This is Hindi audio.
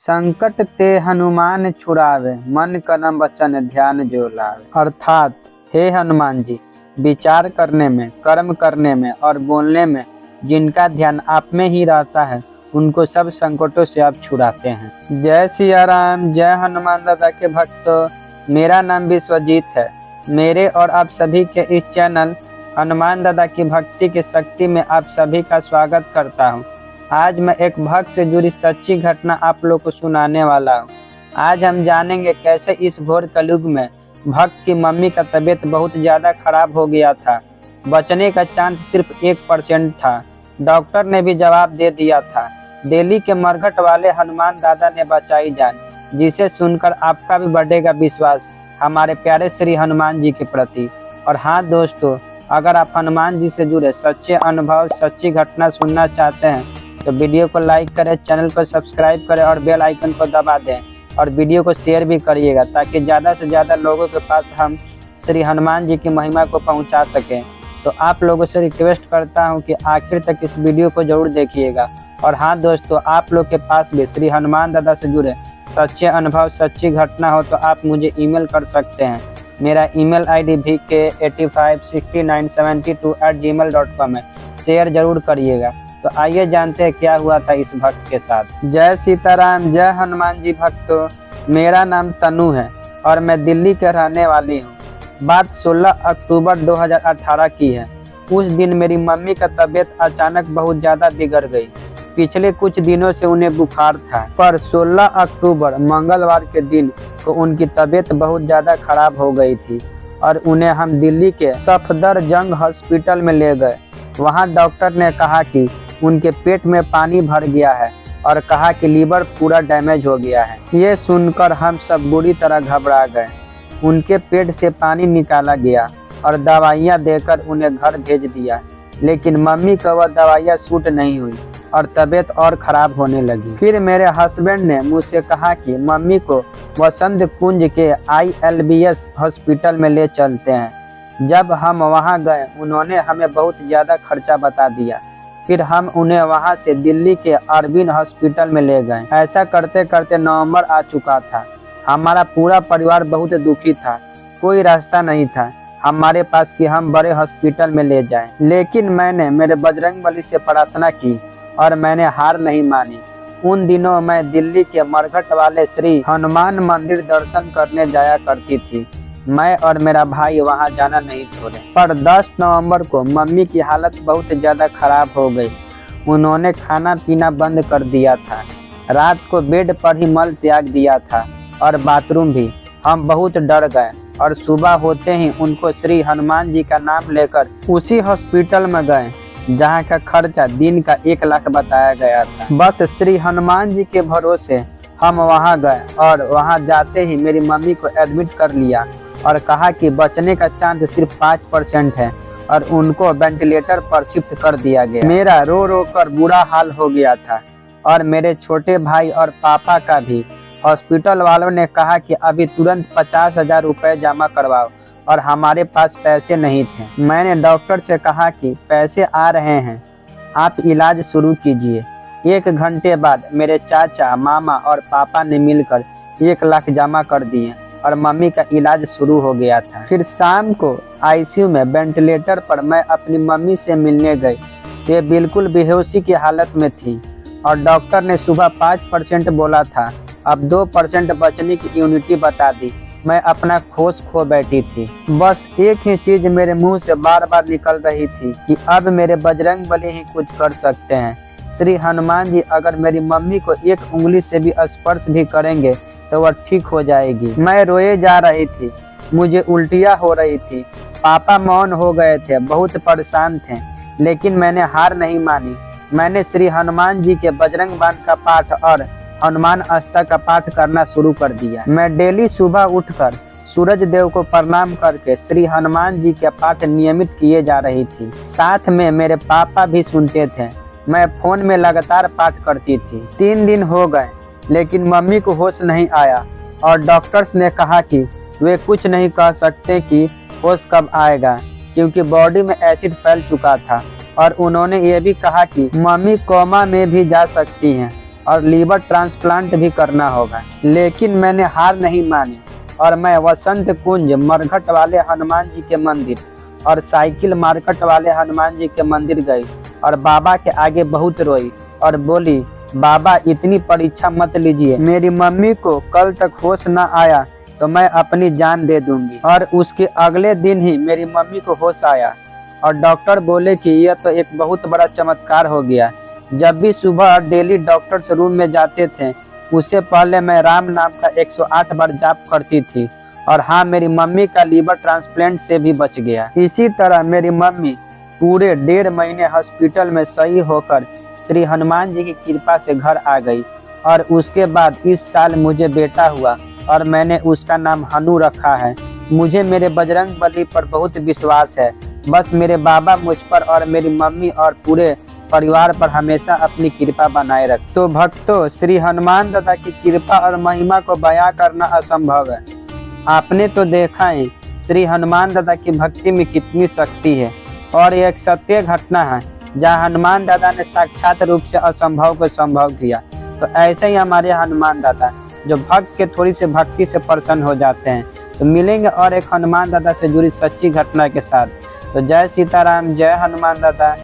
संकट ते हनुमान छुड़ावे, मन करम वचन ध्यान जो लावे। अर्थात हे हनुमान जी, विचार करने में, कर्म करने में और बोलने में जिनका ध्यान आप में ही रहता है, उनको सब संकटों से आप छुड़ाते हैं। जय सिया राम, जय हनुमान दादा के भक्तों। मेरा नाम विश्वजीत है। मेरे और आप सभी के इस चैनल हनुमान दादा की भक्ति की शक्ति में आप सभी का स्वागत करता हूँ। आज मैं एक भक्त से जुड़ी सच्ची घटना आप लोग को सुनाने वाला हूँ। आज हम जानेंगे कैसे इस घोर कलयुग में भक्त की मम्मी का तबीयत बहुत ज़्यादा खराब हो गया था। बचने का चांस सिर्फ 1% था। डॉक्टर ने भी जवाब दे दिया था। दिल्ली के मरघट वाले हनुमान दादा ने बचाई जान, जिसे सुनकर आपका भी बढ़ेगा विश्वास हमारे प्यारे श्री हनुमान जी के प्रति। और हाँ दोस्तों, अगर आप हनुमान जी से जुड़े सच्चे अनुभव, सच्ची घटना सुनना चाहते हैं तो वीडियो को लाइक करें, चैनल को सब्सक्राइब करें और बेल आइकन को दबा दें और वीडियो को शेयर भी करिएगा, ताकि ज़्यादा से ज़्यादा लोगों के पास हम श्री हनुमान जी की महिमा को पहुंचा सकें। तो आप लोगों से रिक्वेस्ट करता हूं कि आखिर तक इस वीडियो को जरूर देखिएगा। और हाँ दोस्तों, आप लोग के पास भी श्री हनुमान दादा से जुड़े सच्चे अनुभव, सच्ची घटना हो तो आप मुझे ईमेल कर सकते हैं। मेरा ईमेल ID vk856972@gmail.com है। शेयर जरूर करिएगा। तो आइए जानते हैं क्या हुआ था इस भक्त के साथ। जय सीताराम, जय हनुमान जी भक्तों। मेरा नाम तनु है और मैं दिल्ली के रहने वाली हूँ। बात 16 अक्टूबर 2018 की है। उस दिन मेरी मम्मी का तबीयत अचानक बहुत ज़्यादा बिगड़ गई। पिछले कुछ दिनों से उन्हें बुखार था, पर 16 अक्टूबर मंगलवार के दिन को उनकी तबीयत बहुत ज़्यादा खराब हो गई थी और उन्हें हम दिल्ली के सफदरजंग हॉस्पिटल में ले गए। वहाँ डॉक्टर ने कहा कि उनके पेट में पानी भर गया है और कहा कि लीवर पूरा डैमेज हो गया है। ये सुनकर हम सब बुरी तरह घबरा गए। उनके पेट से पानी निकाला गया और दवाइयाँ देकर उन्हें घर भेज दिया, लेकिन मम्मी को वह दवाइयाँ सूट नहीं हुई और तबीयत और ख़राब होने लगी। फिर मेरे हस्बैंड ने मुझसे कहा कि मम्मी को वसंत कुंज के ILBS हॉस्पिटल में ले चलते हैं। जब हम वहां गए, उन्होंने हमें बहुत ज़्यादा खर्चा बता दिया। फिर हम उन्हें वहां से दिल्ली के अरविंद हॉस्पिटल में ले गए। ऐसा करते करते नवंबर आ चुका था। हमारा पूरा परिवार बहुत दुखी था। कोई रास्ता नहीं था हमारे पास कि हम बड़े हॉस्पिटल में ले जाएं। लेकिन मैंने मेरे बजरंगबली से प्रार्थना की और मैंने हार नहीं मानी। उन दिनों मैं दिल्ली के मरघट वाले श्री हनुमान मंदिर दर्शन करने जाया करती थी। मैं और मेरा भाई वहां जाना नहीं छोड़े। पर 10 नवंबर को मम्मी की हालत बहुत ज़्यादा खराब हो गई। उन्होंने खाना पीना बंद कर दिया था। रात को बेड पर ही मल त्याग दिया था और बाथरूम भी। हम बहुत डर गए और सुबह होते ही उनको श्री हनुमान जी का नाम लेकर उसी हॉस्पिटल में गए जहाँ का खर्चा दिन का 1 लाख बताया गया था। बस श्री हनुमान जी के भरोसे हम वहाँ गए और वहाँ जाते ही मेरी मम्मी को एडमिट कर लिया और कहा कि बचने का चांस सिर्फ 5% है और उनको वेंटिलेटर पर शिफ्ट कर दिया गया। मेरा रो रो कर बुरा हाल हो गया था और मेरे छोटे भाई और पापा का भी। हॉस्पिटल वालों ने कहा कि अभी तुरंत 50,000 रुपये जमा करवाओ और हमारे पास पैसे नहीं थे। मैंने डॉक्टर से कहा कि पैसे आ रहे हैं, आप इलाज शुरू कीजिए। 1 घंटे बाद मेरे चाचा, मामा और पापा ने मिलकर 1 लाख जमा कर दिए और मम्मी का इलाज शुरू हो गया था। फिर शाम को ICU में वेंटिलेटर पर मैं अपनी मम्मी से मिलने गई। वे बिल्कुल बेहोशी की हालत में थी और डॉक्टर ने सुबह 5% बोला था। अब 2% बचने की इम्यूनिटी बता दी। मैं अपना होश खो बैठी थी। बस एक ही चीज मेरे मुंह से बार बार निकल रही थी कि अब मेरे बजरंगबली ही कुछ कर सकते हैं। श्री हनुमान जी अगर मेरी मम्मी को 1 उंगली से भी स्पर्श भी करेंगे तो वह ठीक हो जाएगी। मैं रोए जा रही थी, मुझे उल्टियाँ हो रही थी। पापा मौन हो गए थे, बहुत परेशान थे, लेकिन मैंने हार नहीं मानी। मैंने श्री हनुमान जी के बजरंग बाण का पाठ और हनुमान अष्टक का पाठ करना शुरू कर दिया। मैं डेली सुबह उठकर सूरज देव को प्रणाम करके श्री हनुमान जी के पाठ नियमित किए जा रही थी। साथ में मेरे पापा भी सुनते थे। मैं फोन में लगातार पाठ करती थी। 3 दिन हो गए, लेकिन मम्मी को होश नहीं आया और डॉक्टर्स ने कहा कि वे कुछ नहीं कह सकते कि होश कब आएगा, क्योंकि बॉडी में एसिड फैल चुका था। और उन्होंने ये भी कहा कि मम्मी कोमा में भी जा सकती हैं और लीवर ट्रांसप्लांट भी करना होगा। लेकिन मैंने हार नहीं मानी और मैं वसंत कुंज मरघट वाले हनुमान जी के मंदिर और साइकिल मार्केट वाले हनुमान जी के मंदिर गई और बाबा के आगे बहुत रोई और बोली, बाबा इतनी परीक्षा मत लीजिए, मेरी मम्मी को कल तक होश न आया तो मैं अपनी जान दे दूंगी। और उसके अगले दिन ही मेरी मम्मी को होश आया और डॉक्टर बोले कि यह तो एक बहुत बड़ा चमत्कार हो गया। जब भी सुबह डेली डॉक्टर्स रूम में जाते थे, उससे पहले मैं राम नाम का 108 बार जाप करती थी। और हाँ, मेरी मम्मी का लीवर ट्रांसप्लांट से भी बच गया। इसी तरह मेरी मम्मी पूरे 1.5 महीने हॉस्पिटल में सही होकर श्री हनुमान जी की कृपा से घर आ गई। और उसके बाद इस साल मुझे बेटा हुआ और मैंने उसका नाम हनु रखा है। मुझे मेरे बजरंग बली पर बहुत विश्वास है। बस मेरे बाबा मुझ पर और मेरी मम्मी और पूरे परिवार पर हमेशा अपनी कृपा बनाए रख। तो भक्तों, श्री हनुमान दादा की कृपा और महिमा को बयां करना असंभव है। आपने तो देखा है श्री हनुमान दादा की भक्ति में कितनी शक्ति है। और यह एक सत्य घटना है जहाँ हनुमान दादा ने साक्षात रूप से असंभव को संभव किया। तो ऐसे ही हमारे हनुमान दादा जो भक्त के थोड़ी सी भक्ति से प्रसन्न हो जाते हैं। तो मिलेंगे और एक हनुमान दादा से जुड़ी सच्ची घटना के साथ। तो जय सीताराम, जय हनुमान दादा।